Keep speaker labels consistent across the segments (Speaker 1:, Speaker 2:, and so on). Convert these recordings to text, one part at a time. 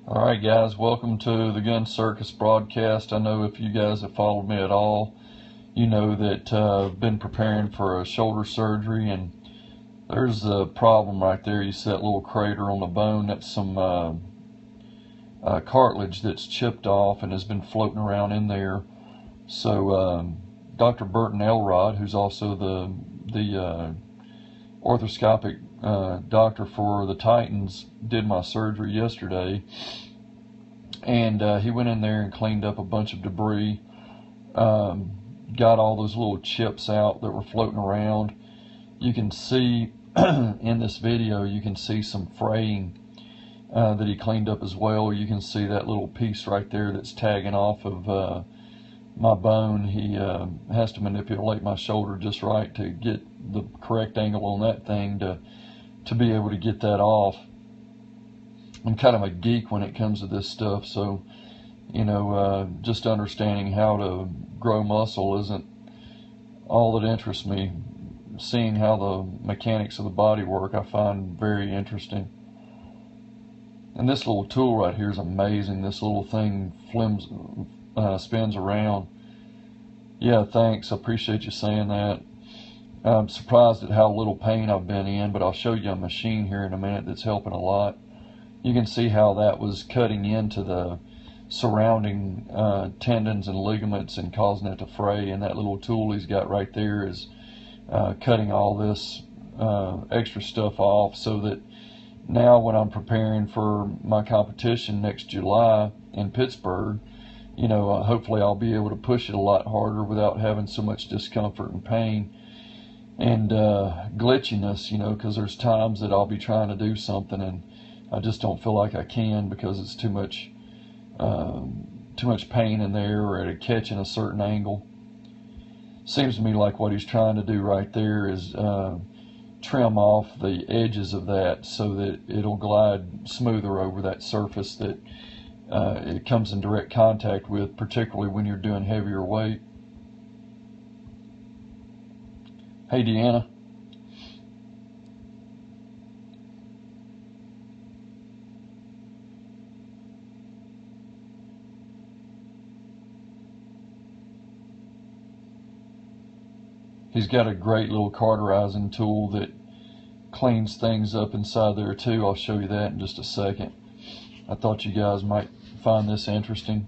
Speaker 1: Alright guys, welcome to the Gun Circus broadcast. I know if you guys have followed me at all, you know that I've been preparing for a shoulder surgery, and there's a problem right there. You see that little crater on the bone? That's some cartilage that's chipped off and has been floating around in there. So Dr. Burton Elrod, who's also the arthroscopic doctor for the Titans, did my surgery yesterday, and he went in there and cleaned up a bunch of debris, got all those little chips out that were floating around. You can see in this video, you can see some fraying that he cleaned up as well. You can see that little piece right there that's tagging off of my bone. He has to manipulate my shoulder just right to get the correct angle on that thing to be able to get that off. I'm kind of a geek when it comes to this stuff, so just understanding how to grow muscle isn't all that interests me. Seeing how the mechanics of the body work, I find very interesting. And this little tool right here is amazing. This little thing spins around. Yeah, thanks. I appreciate you saying that. I'm surprised at how little pain I've been in, but I'll show you a machine here in a minute that's helping a lot. You can see how that was cutting into the surrounding tendons and ligaments and causing it to fray, and that little tool he's got right there is cutting all this extra stuff off, so that now when I'm preparing for my competition next July in Pittsburgh, hopefully I'll be able to push it a lot harder without having so much discomfort and pain and glitchiness, because there's times that I'll be trying to do something and I just don't feel like I can because it's too much pain in there, or at a catch in a certain angle. Seems to me like what he's trying to do right there is trim off the edges of that so that it'll glide smoother over that surface that it comes in direct contact with, particularly when you're doing heavier weight. Hey Deanna. He's got a great little cauterizing tool that cleans things up inside there too. I'll show you that in just a second. I thought you guys might find this interesting.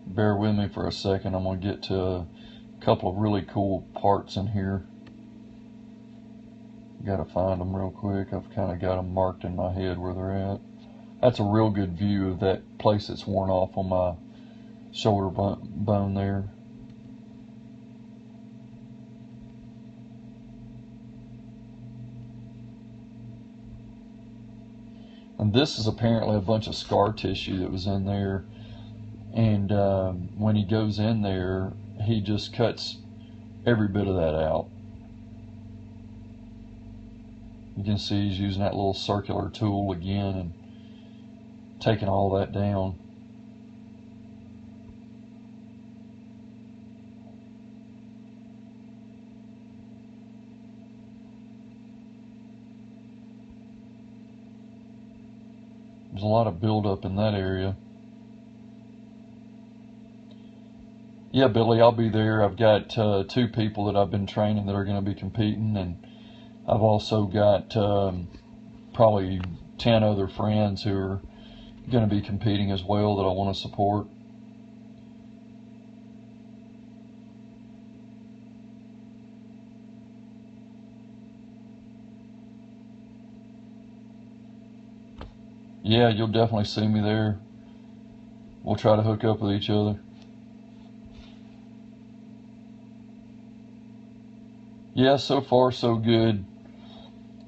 Speaker 1: Bear with me for a second. I'm going to get to a couple of really cool parts in here. Got to find them real quick. I've kind of got them marked in my head where they're at. That's a real good view of that place that's worn off on my shoulder bone there. And this is apparently a bunch of scar tissue that was in there. And when he goes in there, he just cuts every bit of that out. You can see he's using that little circular tool again and taking all that down. There's a lot of buildup in that area. Yeah, Billy, I'll be there. I've got 2 people that I've been training that are going to be competing, and I've also got probably 10 other friends who are going to be competing as well that I want to support. Yeah, you'll definitely see me there. We'll try to hook up with each other. Yeah, so far so good.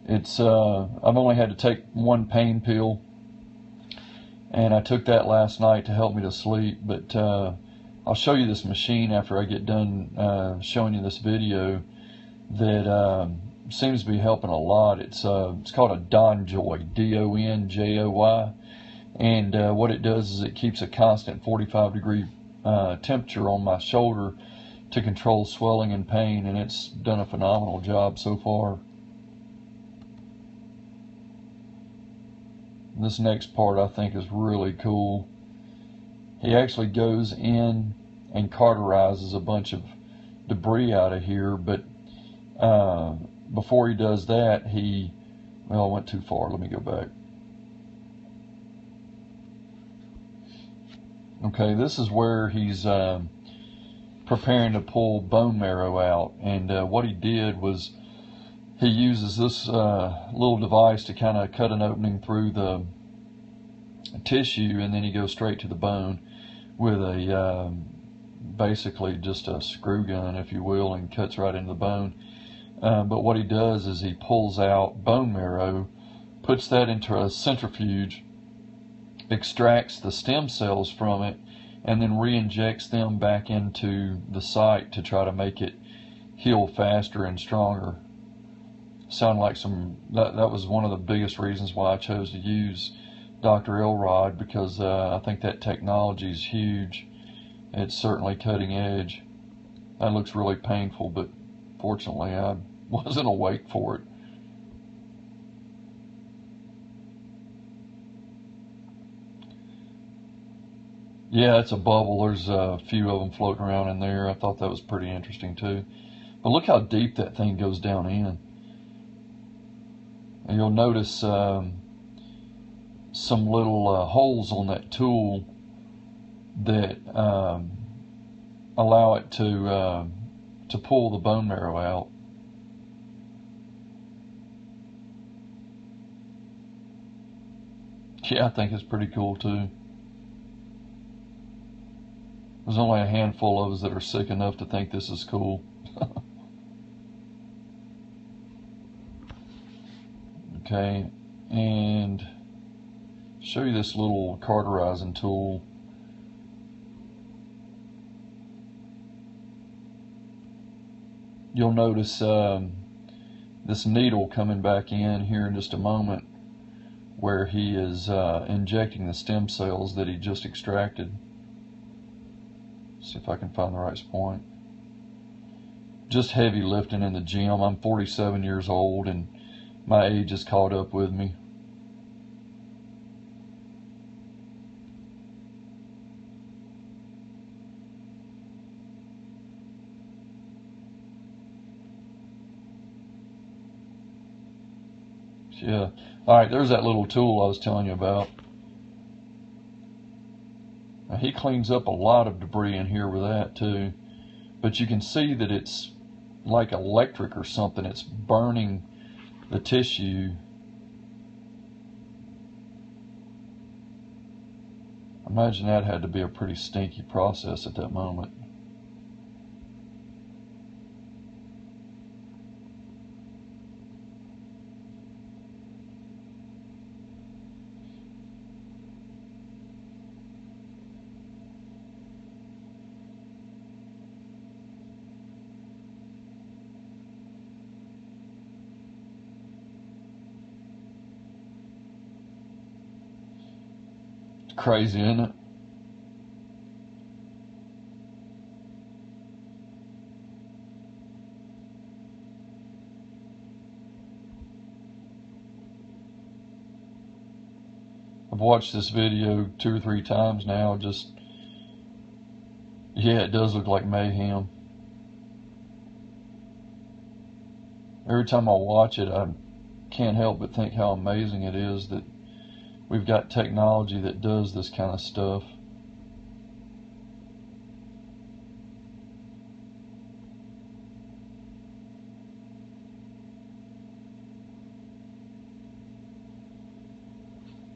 Speaker 1: It's I've only had to take one pain pill, and I took that last night to help me to sleep, but I'll show you this machine after I get done showing you this video that seems to be helping a lot. It's called a DonJoy, DonJoy, and what it does is it keeps a constant 45-degree temperature on my shoulder to control swelling and pain, and it's done a phenomenal job so far. This next part I think is really cool. He actually goes in and cauterizes a bunch of debris out of here, but before he does that, well, I went too far. Let me go back. Okay, this is where he's preparing to pull bone marrow out, and what he did was he uses this little device to kind of cut an opening through the tissue, and then he goes straight to the bone with a basically just a screw gun, if you will, and cuts right into the bone. But what he does is he pulls out bone marrow, puts that into a centrifuge, extracts the stem cells from it, and then re-injects them back into the site to try to make it heal faster and stronger. Sound like that was one of the biggest reasons why I chose to use Dr. Elrod, because I think that technology is huge. It's certainly cutting edge. That looks really painful, but fortunately I wasn't awake for it. Yeah, it's a bubble. There's a few of them floating around in there. I thought that was pretty interesting too. But look how deep that thing goes down in. And you'll notice some little holes on that tool that allow it to pull the bone marrow out. Yeah, I think it's pretty cool too. There's only a handful of us that are sick enough to think this is cool. Okay, and show you this little cauterizing tool. You'll notice this needle coming back in here in just a moment, where he is injecting the stem cells that he just extracted. See if I can find the right point. Just heavy lifting in the gym. I'm 47 years old and my age has caught up with me. Yeah. Alright, there's that little tool I was telling you about. Now, he cleans up a lot of debris in here with that too. But you can see that it's like electric or something. It's burning the tissue. I imagine that had to be a pretty stinky process at that moment. Crazy, isn't it? I've watched this video 2 or 3 times now. Just, yeah, it does look like mayhem. Every time I watch it, I can't help but think how amazing it is that we've got technology that does this kind of stuff.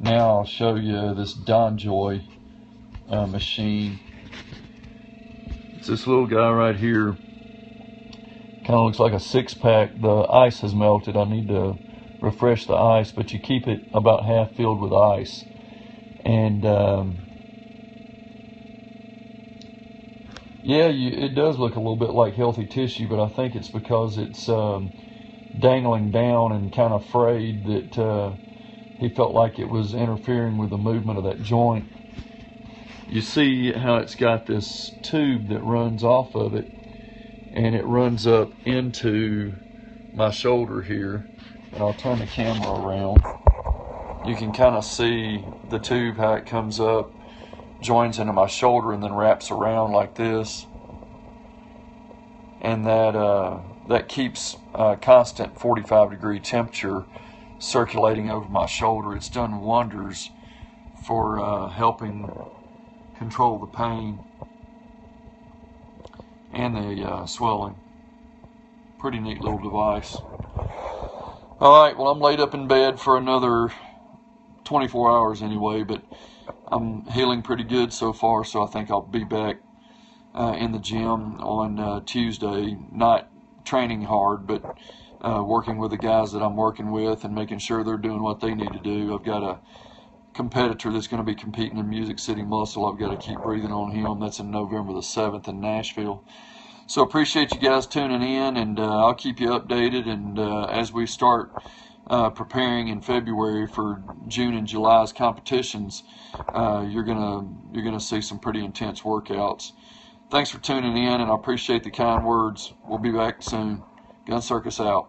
Speaker 1: Now I'll show you this DonJoy machine. It's this little guy right here. Kind of looks like a 6-pack. The ice has melted. I need to refresh the ice, but you keep it about half filled with ice. And Yeah, it does look a little bit like healthy tissue, but I think it's because it's dangling down and kind of frayed that he felt like it was interfering with the movement of that joint. You see how it's got this tube that runs off of it, and it runs up into my shoulder here. And I'll turn the camera around. You can kind of see the tube, how it comes up, joins into my shoulder, and then wraps around like this. And that keeps a constant 45-degree temperature circulating over my shoulder. It's done wonders for helping control the pain and the swelling. Pretty neat little device. Alright, well, I'm laid up in bed for another 24 hours anyway, but I'm healing pretty good so far, so I think I'll be back in the gym on Tuesday. Not training hard, but working with the guys that I'm working with and making sure they're doing what they need to do. I've got a competitor that's going to be competing in Music City Muscle. I've got to keep breathing on him. That's in November the 7th in Nashville. So appreciate you guys tuning in, and I'll keep you updated. And as we start preparing in February for June and July's competitions, you're gonna see some pretty intense workouts. Thanks for tuning in, and I appreciate the kind words. We'll be back soon. Gun Circus out.